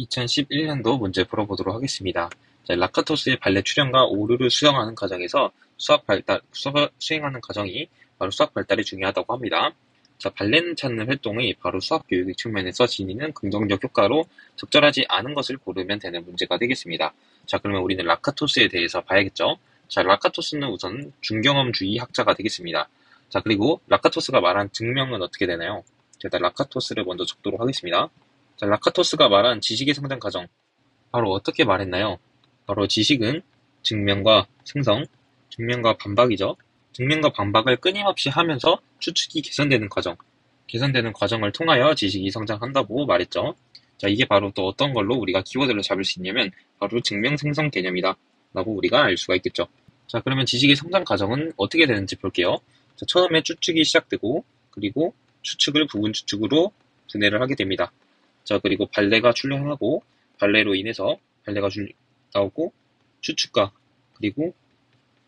2011년도 문제 풀어보도록 하겠습니다. 자, 라카토스의 발레 출현과 오류를 수정하는 과정에서 수행하는 과정이 바로 수학 발달이 중요하다고 합니다. 자, 발레는 찾는 활동이 바로 수학 교육의 측면에서 지니는 긍정적 효과로 적절하지 않은 것을 고르면 되는 문제가 되겠습니다. 자, 그러면 우리는 라카토스에 대해서 봐야겠죠? 자, 라카토스는 우선 중경험주의 학자가 되겠습니다. 자, 그리고 라카토스가 말한 증명은 어떻게 되나요? 자, 일단 라카토스를 먼저 적도록 하겠습니다. 자, 라카토스가 말한 지식의 성장 과정, 바로 어떻게 말했나요? 바로 지식은 증명과 생성, 증명과 반박이죠. 증명과 반박을 끊임없이 하면서 추측이 개선되는 과정, 개선되는 과정을 통하여 지식이 성장한다고 말했죠. 자, 이게 바로 또 어떤 걸로 우리가 키워드를 잡을 수 있냐면 바로 증명 생성 개념이다 라고 우리가 알 수가 있겠죠. 자, 그러면 지식의 성장 과정은 어떻게 되는지 볼게요. 자, 처음에 추측이 시작되고 그리고 추측을 부분 추측으로 분해를 하게 됩니다. 자, 그리고 발레가 출현하고 발레로 인해서 발레가 나오고 추측과 그리고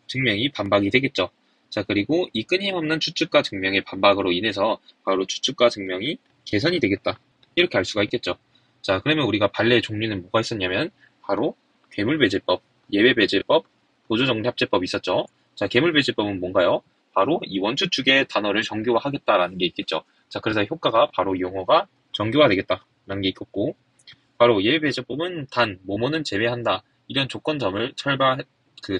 증명이 반박이 되겠죠. 자, 그리고 이 끊임없는 추측과 증명의 반박으로 인해서 바로 추측과 증명이 개선이 되겠다. 이렇게 알 수가 있겠죠. 자, 그러면 우리가 발레의 종류는 뭐가 있었냐면 바로 괴물배제법, 예외배제법, 보조정리합제법이 있었죠. 자, 괴물배제법은 뭔가요? 바로 이 원추측의 단어를 정교화하겠다라는 게 있겠죠. 자, 그래서 효과가 바로 용어가 정교화되겠다라는 게 있겠고, 바로 예외배제법은 단, 뭐뭐는 제외한다. 이런 조건점을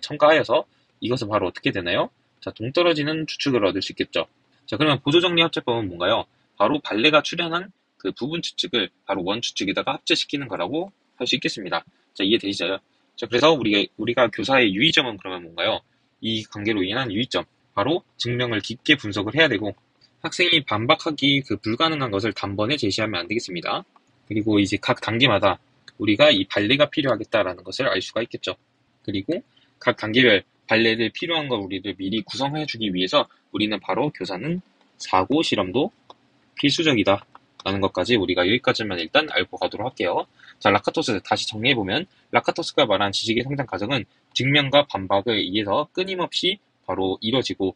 첨가하여서 이것은 바로 어떻게 되나요? 자, 동떨어지는 추측을 얻을 수 있겠죠. 자, 그러면 보조정리합제법은 뭔가요? 바로 발레가 출현한 그 부분 추측을 바로 원 추측에다가 합체시키는 거라고 할 수 있겠습니다. 자, 이해되시죠? 자, 그래서 우리가 교사의 유의점은 그러면 뭔가요? 이 관계로 인한 유의점. 바로 증명을 깊게 분석을 해야 되고, 학생이 반박하기 불가능한 것을 단번에 제시하면 안 되겠습니다. 그리고 이제 각 단계마다 우리가 이 발레가 필요하겠다라는 것을 알 수가 있겠죠. 그리고 각 단계별 발레를 필요한 걸 우리를 미리 구성해주기 위해서 우리는 바로 교사는 사고 실험도 필수적이다 라는 것까지 우리가 여기까지만 일단 알고 가도록 할게요. 자, 라카토스 다시 정리해보면 라카토스가 말한 지식의 성장 과정은 증명과 반박을 의해서 끊임없이 바로 이뤄지고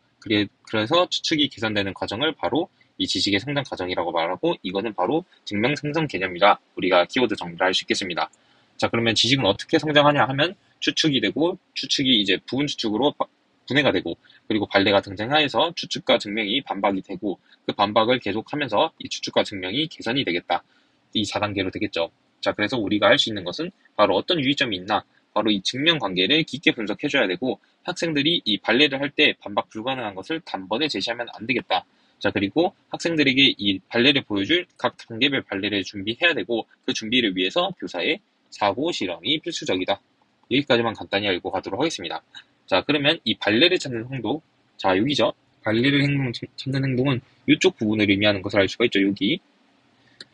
그래서 추측이 개선되는 과정을 바로 이 지식의 성장 과정이라고 말하고 이거는 바로 증명 생성 개념이라 우리가 키워드 정리를 할 수 있겠습니다. 자, 그러면 지식은 어떻게 성장하냐 하면 추측이 되고 추측이 이제 부분 추측으로 분해가 되고 그리고 발레가 등장하여서 추측과 증명이 반박이 되고 그 반박을 계속하면서 이 추측과 증명이 개선이 되겠다. 이 4단계로 되겠죠. 자, 그래서 우리가 할 수 있는 것은 바로 어떤 유의점이 있나 바로 이 증명 관계를 깊게 분석해줘야 되고 학생들이 이 발레를 할 때 반박 불가능한 것을 단번에 제시하면 안 되겠다. 자, 그리고 학생들에게 이 발레를 보여줄 각 단계별 발레를 준비해야 되고 그 준비를 위해서 교사의 사고 실험이 필수적이다. 여기까지만 간단히 알고 가도록 하겠습니다. 자, 그러면 이 발레를 찾는 행동, 자, 여기죠. 발레를 찾는 행동은 이쪽 부분을 의미하는 것을 알 수가 있죠, 여기.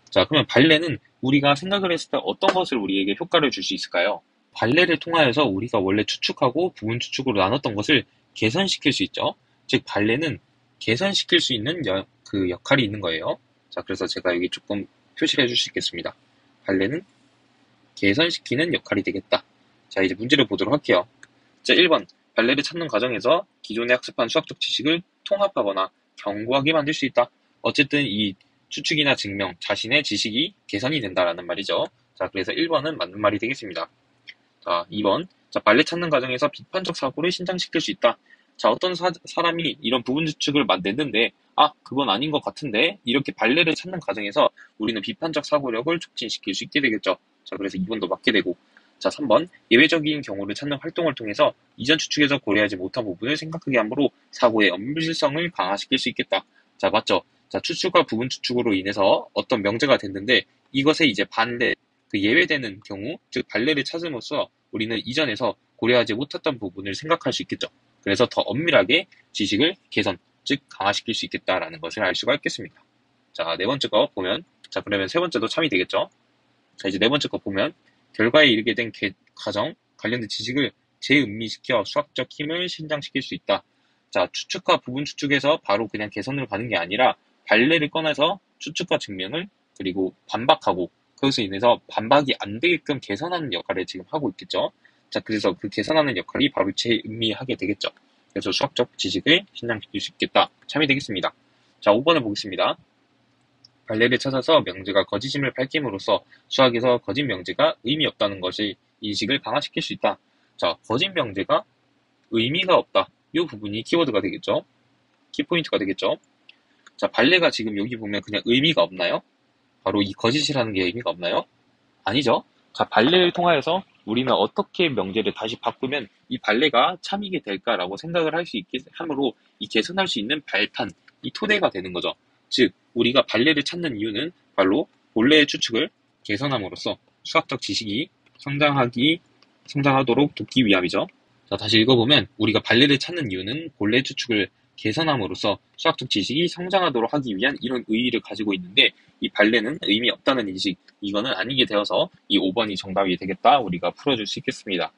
자, 그러면 발레는 우리가 생각을 했을 때 어떤 것을 우리에게 효과를 줄 수 있을까요? 발레를 통하여서 우리가 원래 추측하고 부분 추측으로 나눴던 것을 개선시킬 수 있죠. 즉, 발레는 개선시킬 수 있는 그 역할이 있는 거예요. 자, 그래서 제가 여기 조금 표시를 해줄 수 있겠습니다. 발레는 개선시키는 역할이 되겠다. 자, 이제 문제를 보도록 할게요. 자, 1번. 발레를 찾는 과정에서 기존에 학습한 수학적 지식을 통합하거나 견고하게 만들 수 있다. 어쨌든 이 추측이나 증명, 자신의 지식이 개선이 된다라는 말이죠. 자, 그래서 1번은 맞는 말이 되겠습니다. 자, 2번. 자, 발레 찾는 과정에서 비판적 사고를 신장시킬 수 있다. 자, 어떤 사람이 이런 부분 추측을 만드는데, 그건 아닌 것 같은데, 이렇게 발레를 찾는 과정에서 우리는 비판적 사고력을 촉진시킬 수 있게 되겠죠. 자, 그래서 2번도 맞게 되고. 자, 3번. 예외적인 경우를 찾는 활동을 통해서 이전 추측에서 고려하지 못한 부분을 생각하게 함으로 사고의 엄밀성을 강화시킬 수 있겠다. 자, 맞죠? 자, 추측과 부분 추측으로 인해서 어떤 명제가 됐는데, 이것에 이제 반대, 예외되는 경우, 즉 발레를 찾음으로써 우리는 이전에서 고려하지 못했던 부분을 생각할 수 있겠죠. 그래서 더 엄밀하게 지식을 개선, 즉 강화시킬 수 있겠다라는 것을 알 수가 있겠습니다. 자, 네 번째 거 보면, 자, 그러면 세 번째도 참이 되겠죠. 자, 이제 네 번째 거 보면 결과에 이르게 된 과정, 관련된 지식을 재음미시켜 수학적 힘을 신장시킬 수 있다. 자, 추측과 부분 추측에서 바로 그냥 개선을 가는 게 아니라 발레를 꺼내서 추측과 증명을 그리고 반박하고 그것으로 인해서 반박이 안 되게끔 개선하는 역할을 지금 하고 있겠죠. 자, 그래서 그 개선하는 역할이 바로 재음미하게 되겠죠. 그래서 수학적 지식을 신장시킬 수 있겠다. 참이 되겠습니다. 자, 5번을 보겠습니다. 발레를 찾아서 명제가 거짓임을 밝힘으로써 수학에서 거짓 명제가 의미 없다는 것의 인식을 강화시킬 수 있다. 자, 거짓 명제가 의미가 없다. 이 부분이 키워드가 되겠죠. 키포인트가 되겠죠. 자, 발레가 지금 여기 보면 그냥 의미가 없나요? 바로 이 거짓이라는 게 의미가 없나요? 아니죠. 자, 발레를 통하여서 우리는 어떻게 명제를 다시 바꾸면 이 발레가 참이게 될까라고 생각을 할 수 있게 함으로 이 개선할 수 있는 발판, 이 토대가 되는 거죠. 즉, 우리가 발레를 찾는 이유는 바로 본래의 추측을 개선함으로써 수학적 지식이 성장하도록 돕기 위함이죠. 자, 다시 읽어보면 우리가 발레를 찾는 이유는 본래의 추측을 개선함으로써 수학적 지식이 성장하도록 하기 위한 이런 의의를 가지고 있는데 이 발레는 의미 없다는 인식, 이거는 아니게 되어서 이 5번이 정답이 되겠다 우리가 풀어줄 수 있겠습니다.